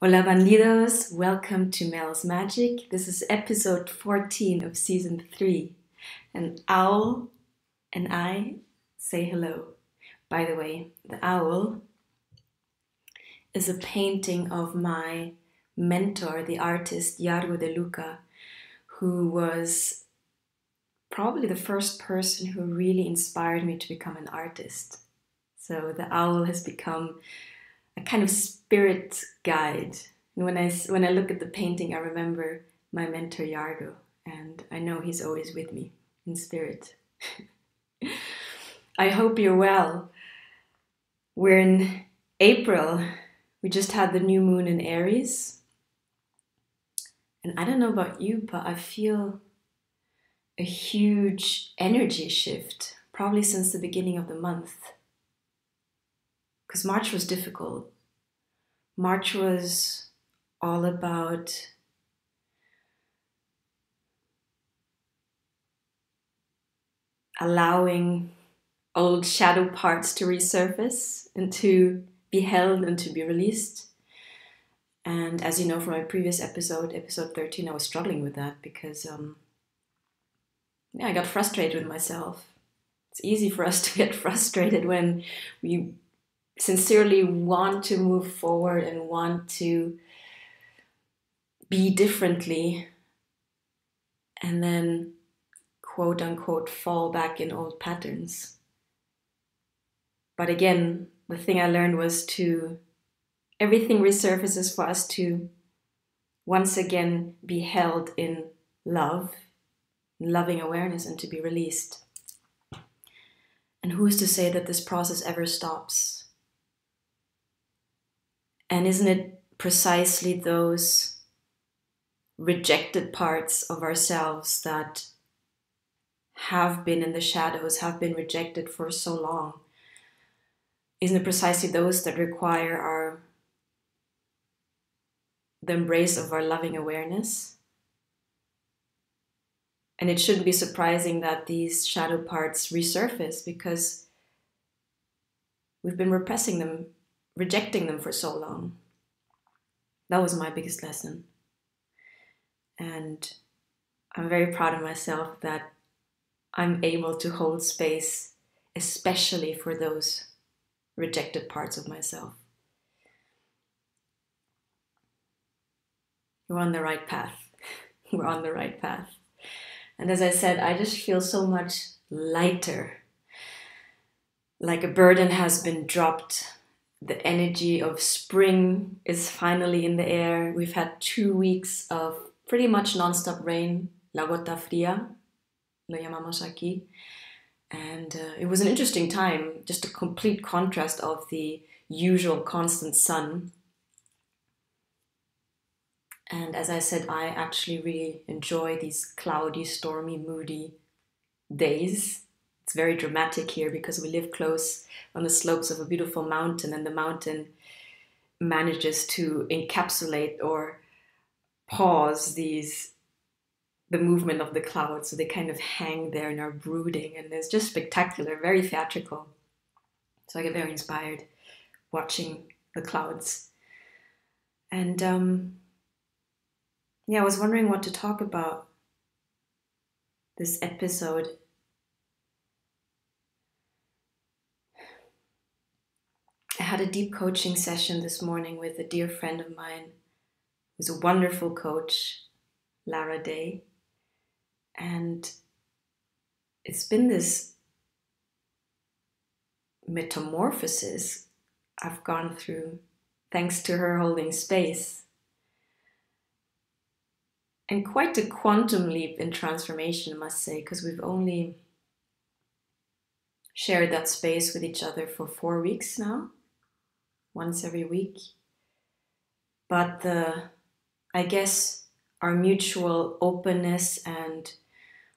Hola Bandidos, welcome to Mel's Magic. This is episode 14 of season 3. An owl and I say hello. By the way, the owl is a painting of my mentor, the artist Yargo de Luca, who was probably the first person who really inspired me to become an artist. So the owl has become a kind of spirit guide. And when I look at the painting, I remember my mentor Yargo, and I know he's always with me in spirit. I hope you're well. We're in April. We just had the new moon in Aries. And I don't know about you, but I feel a huge energy shift, probably since the beginning of the month. Because March was difficult. March was all about allowing old shadow parts to resurface and to be held and to be released. And as you know from my previous episode 13, I was struggling with that because I got frustrated with myself. It's easy for us to get frustrated when we sincerely want to move forward and want to be differently, and then quote unquote fall back in old patterns. But again, the thing I learned was everything resurfaces for us to once again be held in love, in loving awareness, and to be released. And who's to say that this process ever stops? And isn't it precisely those rejected parts of ourselves that have been in the shadows, have been rejected for so long? Isn't it precisely those that require the embrace of our loving awareness? And it shouldn't be surprising that these shadow parts resurface because we've been repressing them, rejecting them for so long. That was my biggest lesson. And I'm very proud of myself that I'm able to hold space, especially for those rejected parts of myself. We're on the right path. We're on the right path. And as I said, I just feel so much lighter. Like a burden has been dropped. The energy of spring is finally in the air. We've had 2 weeks of pretty much non-stop rain. La gota fría, lo llamamos aquí. And it was an interesting time, just a complete contrast of the usual constant sun. And as I said, I actually really enjoy these cloudy, stormy, moody days. It's very dramatic here because we live close on the slopes of a beautiful mountain, and the mountain manages to encapsulate or pause the movement of the clouds. So they kind of hang there and are brooding, and it's just spectacular, very theatrical. So I get very inspired watching the clouds. And I was wondering what to talk about this episode. I had a deep coaching session this morning with a dear friend of mine who's a wonderful coach, Lara Day. And it's been this metamorphosis I've gone through thanks to her holding space. And quite a quantum leap in transformation, I must say, because we've only shared that space with each other for 4 weeks now, once every week. But I guess our mutual openness and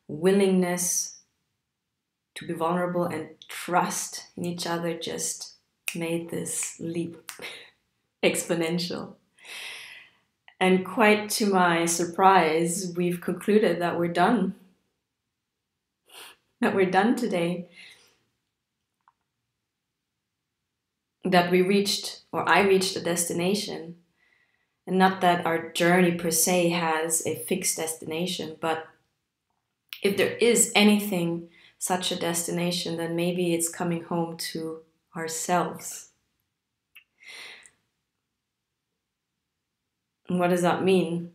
willingness to be vulnerable and trust in each other just made this leap exponential. And quite to my surprise, we've concluded that we're done. That we're done today. That I reached a destination. And not that our journey per se has a fixed destination, but if there is anything such a destination, then maybe it's coming home to ourselves. And what does that mean?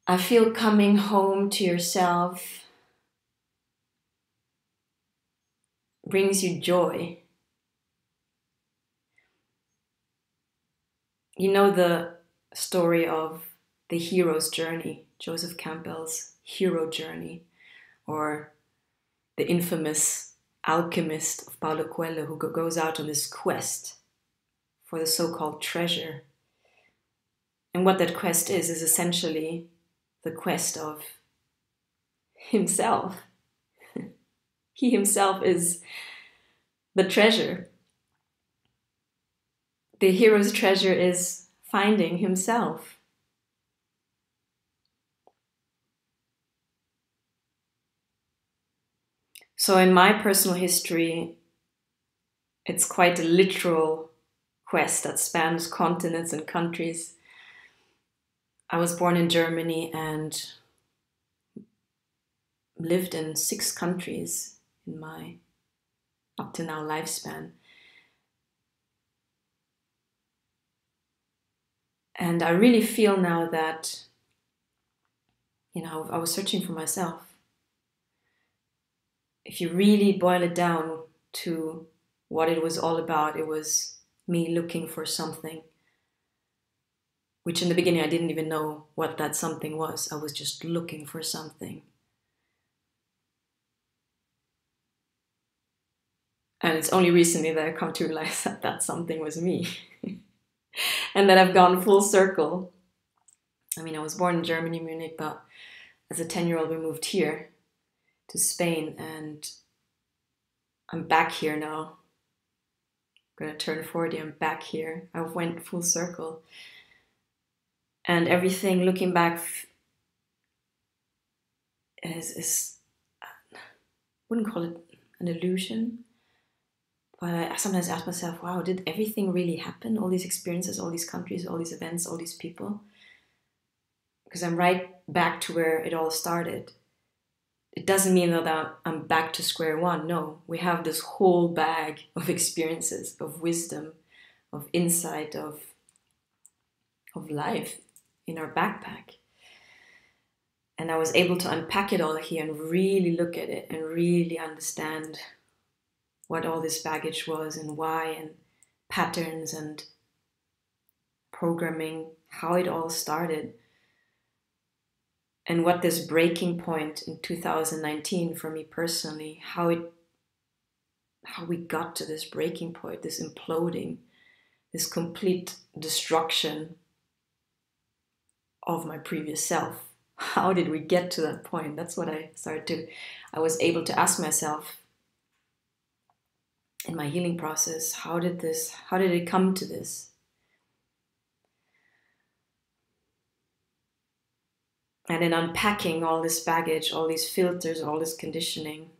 I feel coming home to yourself brings you joy. You know the story of the hero's journey, Joseph Campbell's hero journey, or the infamous alchemist of Paulo Coelho who goes out on this quest for the so-called treasure. And what that quest is essentially the quest of himself. He himself is the treasure. The hero's treasure is finding himself. So in my personal history, it's quite a literal quest that spans continents and countries. I was born in Germany and lived in 6 countries in my up to now lifespan. And I really feel now that, I was searching for myself. If you really boil it down to what it was all about, it was me looking for something, which in the beginning I didn't even know what that something was. I was just looking for something. And it's only recently that I come to realize that that something was me. And that I've gone full circle. I mean, I was born in Germany, Munich, but as a 10-year-old we moved here to Spain, and I'm back here now. I'm gonna turn 40, I'm back here. I went full circle. And everything looking back is I wouldn't call it an illusion, but I sometimes ask myself, wow, did everything really happen? All these experiences, all these countries, all these events, all these people? Because I'm right back to where it all started. It doesn't mean that I'm back to square one. No, we have this whole bag of experiences, of wisdom, of insight, of life in our backpack. And I was able to unpack it all here and really look at it and really understand what all this baggage was and why, and patterns and programming, how it all started. And what this breaking point in 2019 for me personally, how we got to this breaking point, this imploding, this complete destruction of my previous self. How did we get to that point? That's what I was able to ask myself in my healing process. How did it come to this? And in unpacking all this baggage, all these filters, all this conditioning,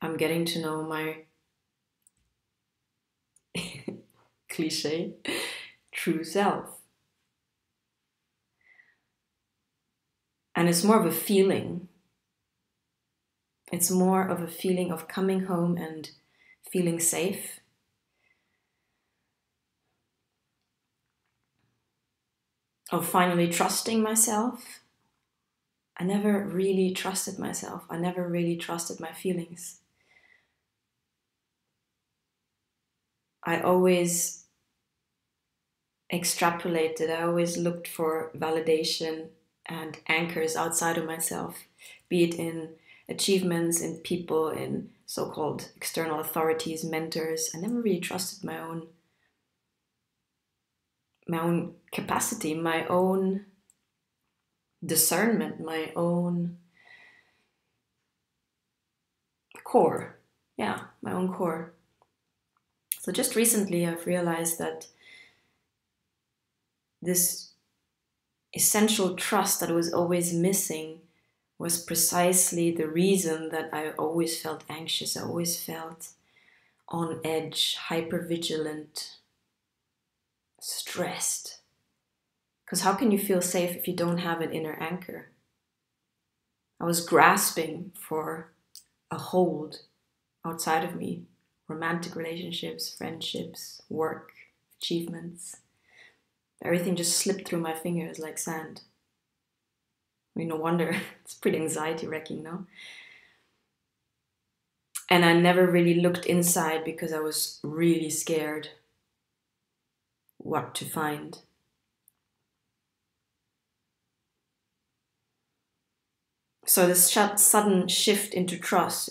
I'm getting to know my cliche true self. And it's more of a feeling. It's more of a feeling of coming home and feeling safe. Of finally trusting myself. I never really trusted myself. I never really trusted my feelings. I always extrapolated. I always looked for validation and anchors outside of myself, be it in achievements, in people, in so-called external authorities, mentors. I never really trusted my own capacity, my own discernment, my own core. Yeah, my own core. So just recently I've realized that this essential trust that was always missing was precisely the reason that I always felt anxious. I always felt on edge, hyper vigilant, stressed. Because how can you feel safe if you don't have an inner anchor? I was grasping for a hold outside of me. Romantic relationships, friendships, work, achievements. Everything just slipped through my fingers like sand. I mean, no wonder. It's pretty anxiety-wrecking, no? And I never really looked inside because I was really scared what to find. So this sudden shift into trust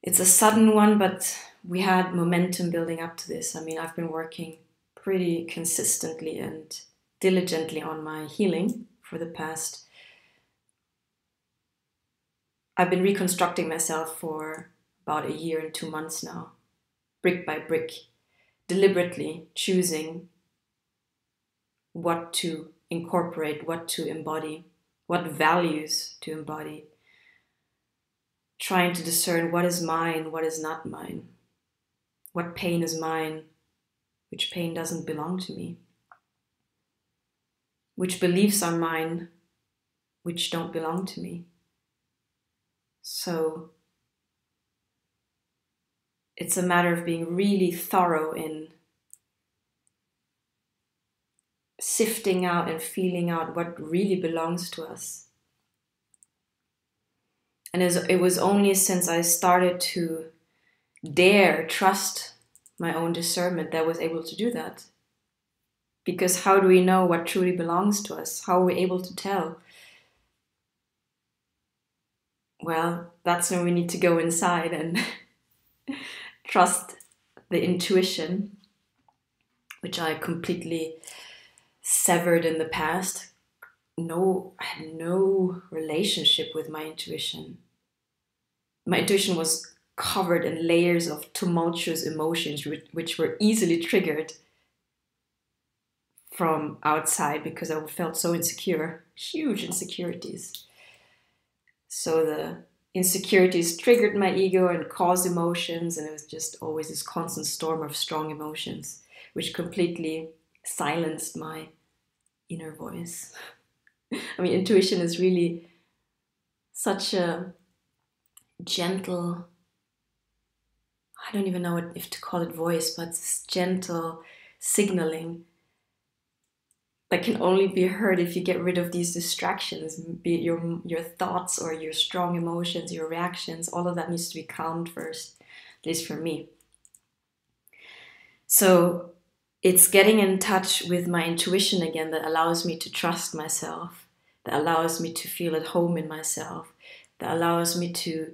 it's a sudden one, but we had momentum building up to this. I mean, I've been working pretty consistently and diligently on my healing for the past. I've been reconstructing myself for about a year and 2 months now, brick by brick, deliberately choosing what to incorporate, what to embody, what values to embody, trying to discern what is mine, what is not mine, what pain is mine, which pain doesn't belong to me, which beliefs are mine, which don't belong to me. So it's a matter of being really thorough in sifting out and feeling out what really belongs to us. And it was only since I started to dare trust my own discernment that I was able to do that. Because how do we know what truly belongs to us? How are we able to tell? Well, that's when we need to go inside and trust the intuition, which I completely severed in the past. I had no relationship with my intuition. My intuition was covered in layers of tumultuous emotions which were easily triggered from outside because I felt so insecure, huge insecurities. So the insecurities triggered my ego and caused emotions, and it was just always this constant storm of strong emotions, which completely silenced my inner voice. I mean, intuition is really such a gentle, I don't even know if to call it voice, but it's gentle signaling that can only be heard if you get rid of these distractions, be it your thoughts or your strong emotions, your reactions. All of that needs to be calmed first, at least for me. So it's getting in touch with my intuition again that allows me to trust myself, that allows me to feel at home in myself, that allows me to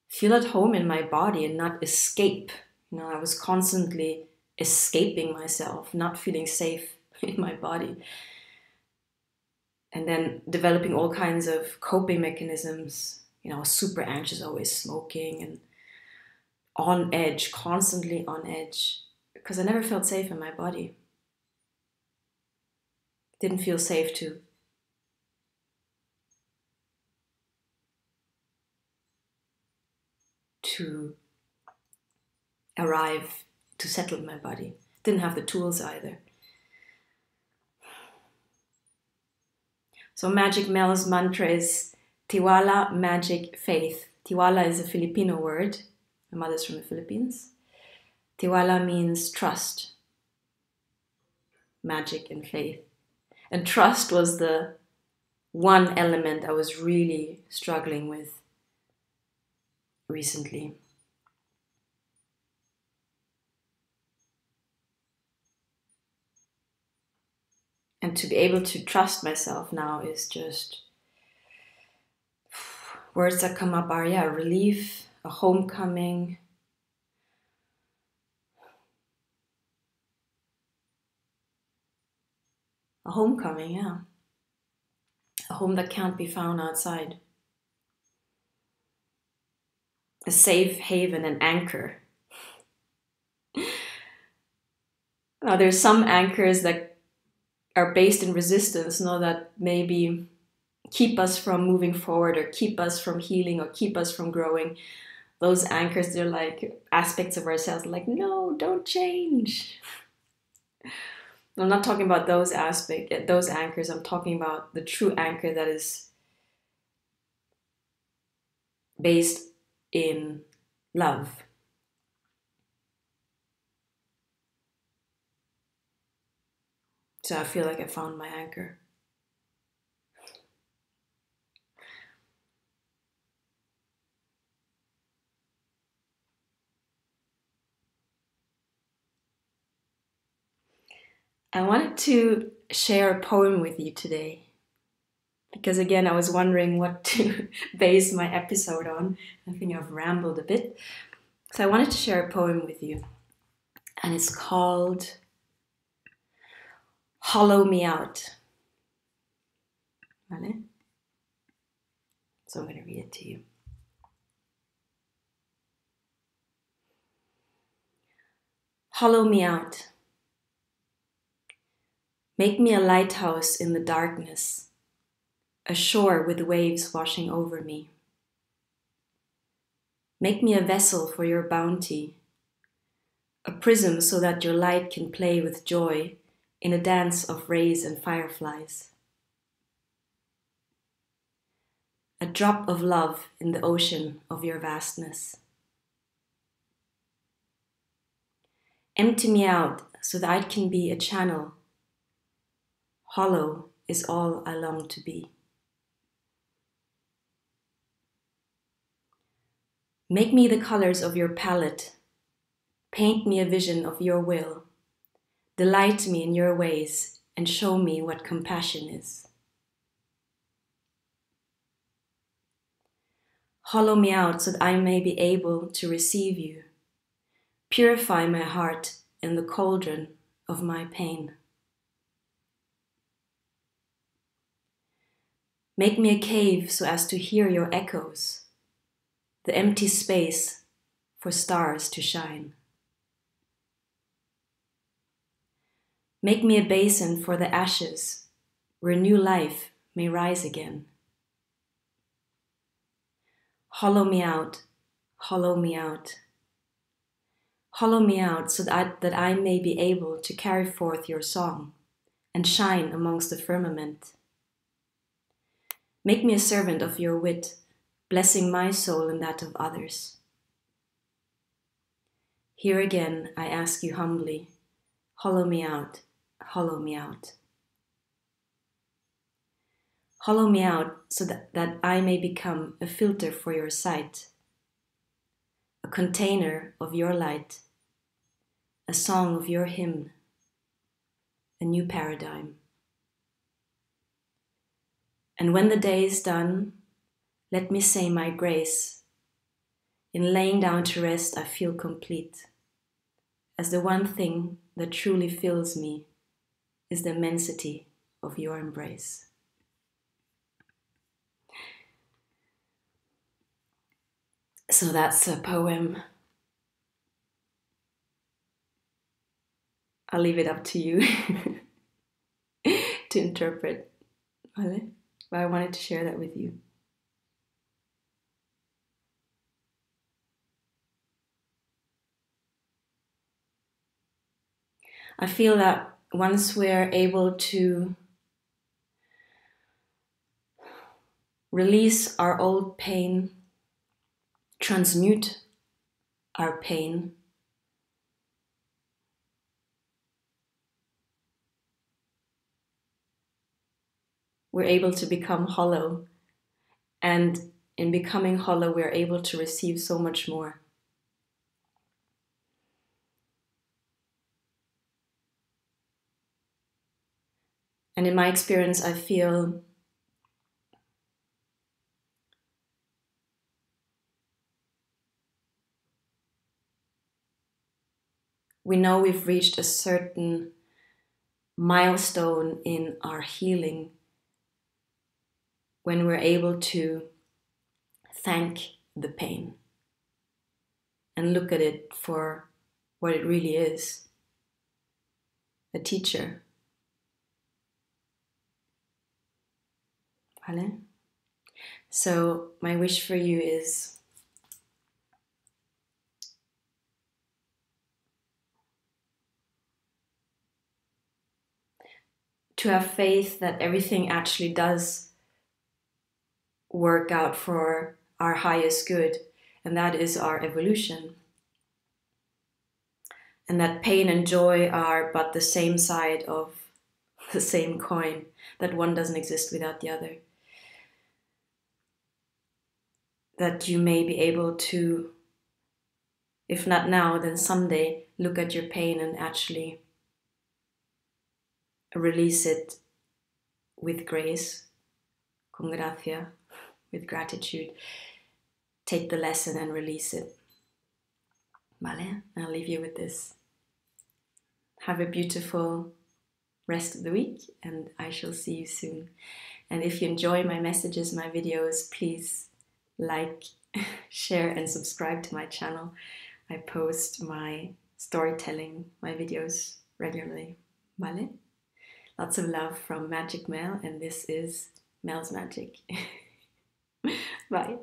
feel at home in my body and not escape. I was constantly escaping myself, not feeling safe in my body. And then developing all kinds of coping mechanisms, super anxious, always smoking and on edge, constantly on edge, because I never felt safe in my body. Didn't feel safe to arrive, to settle in my body. Didn't have the tools either. So Magic Mel's mantra is Tiwala, magic, faith. Tiwala is a Filipino word. My mother's from the Philippines. Tiwala means trust, magic, and faith. And trust was the one element I was really struggling with recently. And to be able to trust myself now is just, words that come up are, relief, a homecoming, a home that can't be found outside. A safe haven, an anchor. Now, there's some anchors that are based in resistance, that maybe keep us from moving forward or keep us from healing or keep us from growing. those anchors, they're like aspects of ourselves, like, no, don't change. I'm not talking about those anchors. I'm talking about the true anchor that is based in love. So I feel like I found my anchor. I wanted to share a poem with you today. Because again, I was wondering what to base my episode on. I think I've rambled a bit. So I wanted to share a poem with you. And it's called Hollow Me Out. Vale? So I'm going to read it to you. Hollow me out. Make me a lighthouse in the darkness, a shore with waves washing over me. Make me a vessel for your bounty, a prism so that your light can play with joy in a dance of rays and fireflies. A drop of love in the ocean of your vastness. Empty me out so that I can be a channel. Hollow is all I long to be. Make me the colors of your palette. Paint me a vision of your will. Delight me in your ways and show me what compassion is. Hollow me out so that I may be able to receive you. Purify my heart in the cauldron of my pain. Make me a cave so as to hear your echoes, the empty space for stars to shine. Make me a basin for the ashes, where new life may rise again. Hollow me out, hollow me out. Hollow me out so that I may be able to carry forth your song and shine amongst the firmament. Make me a servant of your wit, blessing my soul and that of others. Here again I ask you humbly, hollow me out, hollow me out. Hollow me out so that I may become a filter for your sight, a container of your light, a song of your hymn, a new paradigm. And when the day is done, let me say my grace. In laying down to rest, I feel complete, as the one thing that truly fills me is the immensity of your embrace. So that's a poem. I'll leave it up to you to interpret. Vale? But I wanted to share that with you. I feel that once we're able to release our old pain, transmute our pain, we're able to become hollow. And in becoming hollow, we're able to receive so much more. And in my experience, I feel we know we've reached a certain milestone in our healing when we're able to thank the pain and look at it for what it really is, a teacher. Vale? So my wish for you is to have faith that everything actually does work out for our highest good, and that is our evolution. And that pain and joy are but the same side of the same coin, that one doesn't exist without the other. That you may be able to, if not now, then someday, look at your pain and actually release it with grace, con gracia, with gratitude. Take the lesson and release it. Vale? I'll leave you with this. Have a beautiful rest of the week, and I shall see you soon. And if you enjoy my messages, my videos, please like, share, and subscribe to my channel. I post my storytelling, my videos regularly. Vale? Lots of love from Magic Mel, and this is Mel's Magic. Bye.